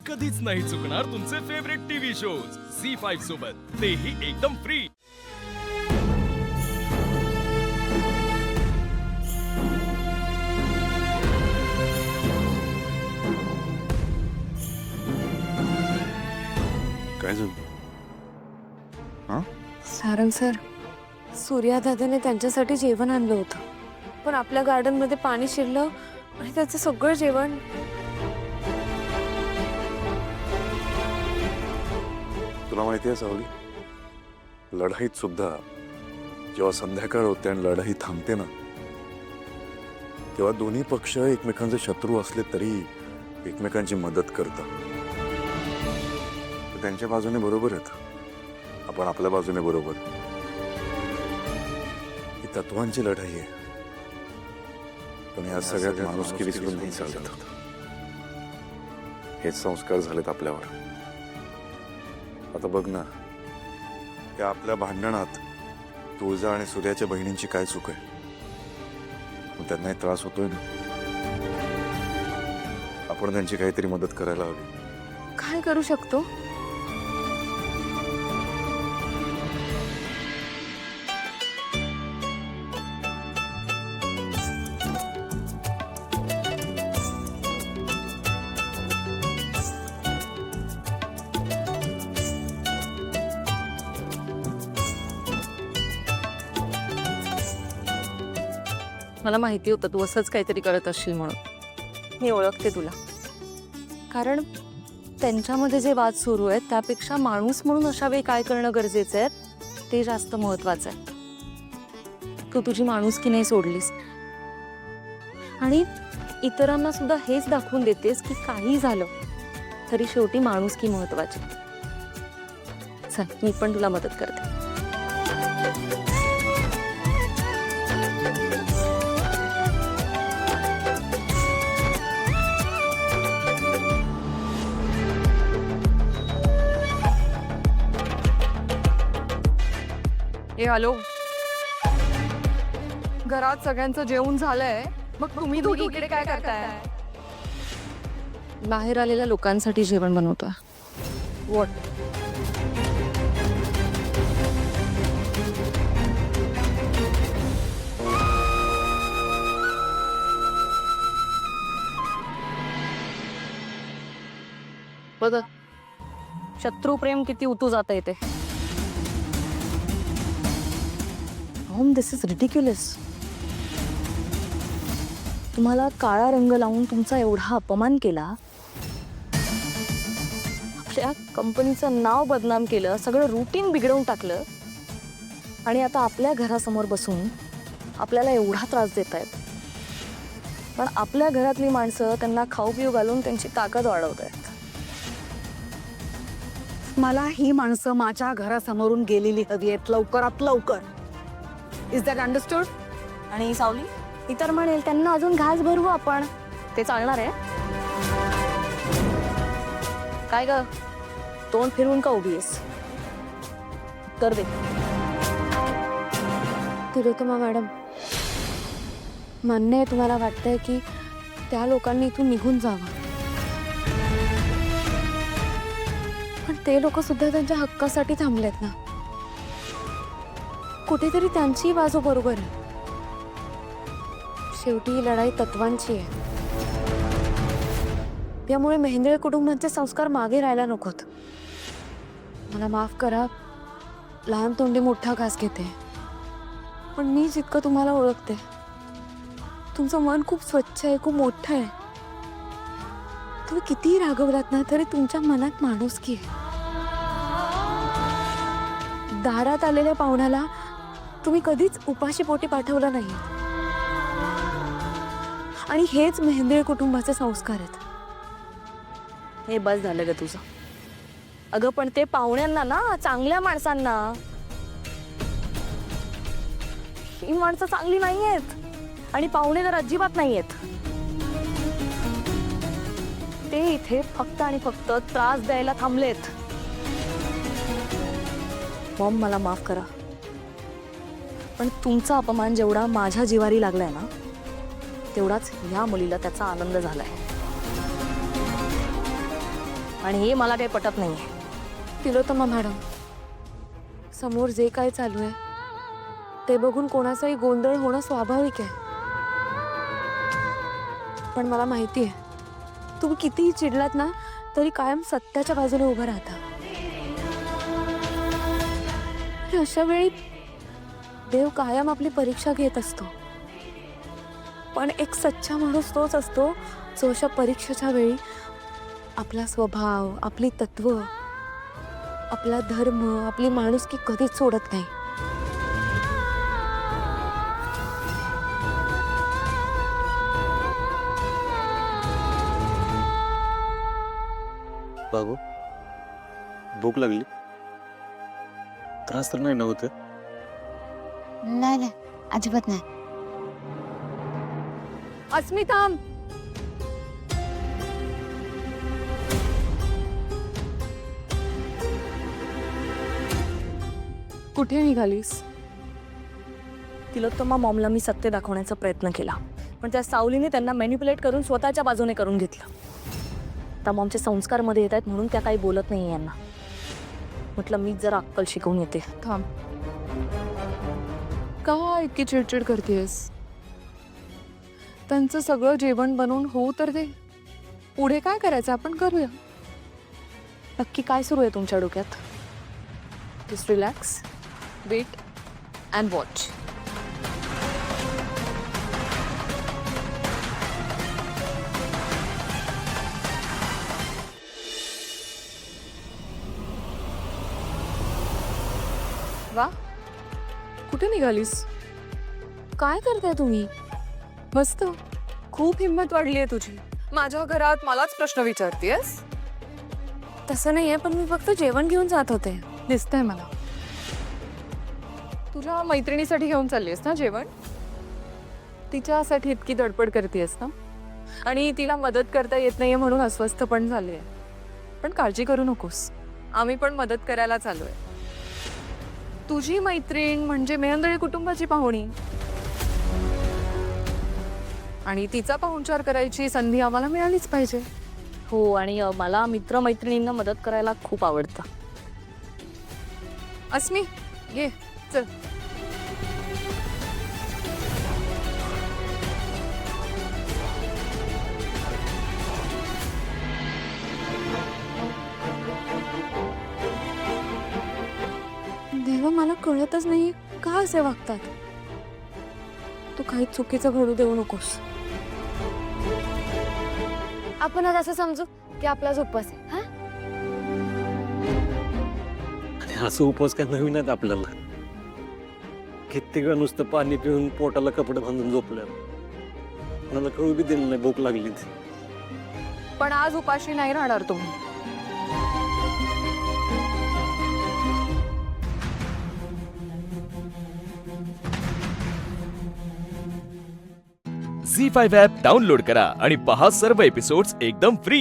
कधीच नाही चुकणार तुमचे फेवरेट टीव्ही शोज झी5 सोबत, तेही एकदम फ्री। काय झालं? हा? सारंग सर, सूर्या दादाने त्यांच्यासाठी जेवण आणलं होतं, पण आपल्या गार्डन मध्ये पाणी शिरलं आणि त्याचं सगळं जेवण तुला माहिती आहे सावली, लढाईत सुद्धा जेव्हा संध्याकाळ होते आणि लढाई थांबते ना, तेव्हा दोन्ही पक्ष एकमेकांचे शत्रू असले तरी एकमेकांची मदत करतात। त्यांच्या बाजूने बरोबर आहेत, आपण आपल्या बाजूने बरोबर। ही तत्वांची लढाई आहे, पण या सगळ्यात माणुसकी विसरून नाही चालत। हेच संस्कार झालेत आपल्यावर। आता बघ ना, त्या आपल्या भांडणात तुळजा आणि सूर्याच्या बहिणींची काय चूक आहे? त्यांनाही त्रास होतोय ना, आपण त्यांची काहीतरी मदत करायला हवी। काय करू शकतो? मला माहिती होतं तू असंच काहीतरी करत असशील म्हणून। मी ओळखते तुला, कारण त्यांच्यामध्ये जे वाद सुरू आहेत त्यापेक्षा माणूस म्हणून अशा वेळी काय करणं गरजेचं आहे ते जास्त महत्वाचं आहे। तू तुझी माणुसकी नाही सोडलीस आणि इतरांना सुद्धा हेच दाखवून देतेस की काही झालं तरी शेवटी माणुसकी महत्वाची। चल, मी पण तुला मदत करते। ए हॅलो, घरात सगळ्यांचं जेवण झालंय, मग तुम्ही दोघी इकडे काय करताय? बाहेर आलेल्या लोकांसाठी जेवण बनवतोय। व्हॉट? बघ, शत्रुप्रेम किती उतू जात येते। दिस इज रिडिक्युलस। तुम्हाला काळा रंग लावून तुमचा एवढा अपमान केला, आपल्या कंपनीचं नाव बदनाम केलं, सगळं रुटीन बिघडवून टाकलं आणि आता आपल्या घरासमोर बसून आपल्याला एवढा त्रास देत आहेत। पण आपल्या घरातली माणसं त्यांना खाऊ पिऊ घालून त्यांची ताकद वाढवत आहेत। मला ही माणसं माझ्या घरासमोरून गेलेली हवी आहेत, लवकरात लवकर। Is that understood? आणि सावली इतर म्हणेल त्यांना अजून घास भरवू आपण, ते चालणार आहे? काय ग, तोंड फिरवून का उभी आहेस? उत्तर दे। तिलोत्तमा मॅडम, मान्य आहे तुम्हाला वाटतंय की त्या लोकांनी इथून निघून जावं, पण ते लोक सुद्धा त्यांच्या हक्कासाठी थांबलेत ना। कुठेतरी त्यांची बाजू बरोबर आहे। शेवटी ही लढाई तत्वांची आहे, त्यामुळे मेहेंद्रे कुटुंबाचे संस्कार मागे राहायला नकोत। मला माफ करा, लहान तोंडी मोठा घास घेते, पण मी जितकं तुम्हाला ओळखते तुमचं मन खूप स्वच्छ आहे, खूप मोठं आहे। तुम्ही कितीही रागवलात ना तरी तुमच्या मनात माणुसकी आहे। दारात आलेल्या पाहुण्याला तुम्ही कधीच उपाशी पोटी पाठवलं नाही, आणि हेच मेहेंद्रे कुटुंबाचे संस्कार आहेत। हे बस झालं ग तुझं। अगं पण ते पाहुण्यांना ना, चांगल्या माणसांना, ही माणसं चांगली नाहीयेत आणि पाहुणे तर अजिबात नाहीयेत। ते इथे फक्त आणि फक्त त्रास द्यायला थांबलेत। मॉम, मला माफ करा, पण तुमचा अपमान जेवढा माझ्या जिवारी लागलाय ना, तेवढाच या मुलीला त्याचा आनंद झालाय। आणि हे मला काही पटत नाहीये. तिलोत्तमा मॅडम, समोर जे काय चालू आहे ते बघून कोणाचाही गोंधळ होणं स्वाभाविक आहे. पण मला माहिती आहे तुम्ही कितीही चिडलात ना तरी कायम सत्याच्या बाजूने उभं राहता. आणि अशा वेळी देव कायम आपली परीक्षा घेत असतो. पण एक सच्चा माणूस तोच असतो जो अशा परीक्षेच्या वेळी आपला स्वभाव, आपली तत्व, आपला धर्म, आपली माणुसकी कधीच सोडत नाही. बाबू, भूक लागली? त्रास तर नाही ना होत? नाही नाही, अजिबात नाही. अस्मिता, कुठे निघालीस? तिलोत्तमा मॉमला मी सत्य दाखवण्याचा प्रयत्न केला, पण त्या सावलीने त्यांना मॅन्युप्युलेट करून स्वतःच्या बाजूने करून घेतलं. त्या मॉमचे संस्कार मध्ये येत आहेत म्हणून त्या काही बोलत नाही यांना. म्हटलं मी जरा अक्कल शिकवून येते. थांब, का इतकी चिडचिड करतेस? त्यांचं सगळं जेवण बनवून होऊ तर दे. पुढे काय करायचं आपण करूया. नक्की काय सुरू आहे तुमच्या डोक्यात? Just relax, wait and watch. वा, कुठे निघालीस? काय करताय तुम्ही? मस्त, खूप हिंमत वाढली आहे तुझी. माझ्या घरात मलाच प्रश्न विचारतेस? तसं नाहीये, पण मी फक्त जेवण घेऊन जात होते. दिसतंय मला. तुझ्या मैत्रिणीसाठी घेऊन चाललीस ना जेवण? तिच्यासाठी इतकी धडपड करतेस ना? आणि तिला मदत करता येत नाहीये म्हणून अस्वस्थ पण झाली आहे. पण काळजी करू नकोस, आम्ही पण मदत करायला चालू आहे. तुझी मैत्रीण म्हणजे मेहंदळे कुटुंबाची पाहुणी, आणि तिचा पाहुणचार करायची संधी आम्हाला मिळालीच पाहिजे. हो, आणि मला मित्रमैत्रिणींना मदत करायला खूप आवडतं. अस्मी, ये चल. देवा, मला कळतच नाही का असे वागतात. तू काही चुकीचं घडू देऊ नकोस. आपण आज असं समजू की आपलाच उपवास आहे. हा, आणि असं उपवास काय नवीन आहेत आपल्याला? कित्येक वेळा नुसतं पाणी पिऊन पोटाला कपडे बांधून झोपल्या. मला कळू बी दिलं नाही भूक लागली ती. पण आज उपाशी नाही राहणार तुम्ही. झी 5 ॲप डाउनलोड करा आणि पहा सर्व एपिसोड्स एकदम फ्री.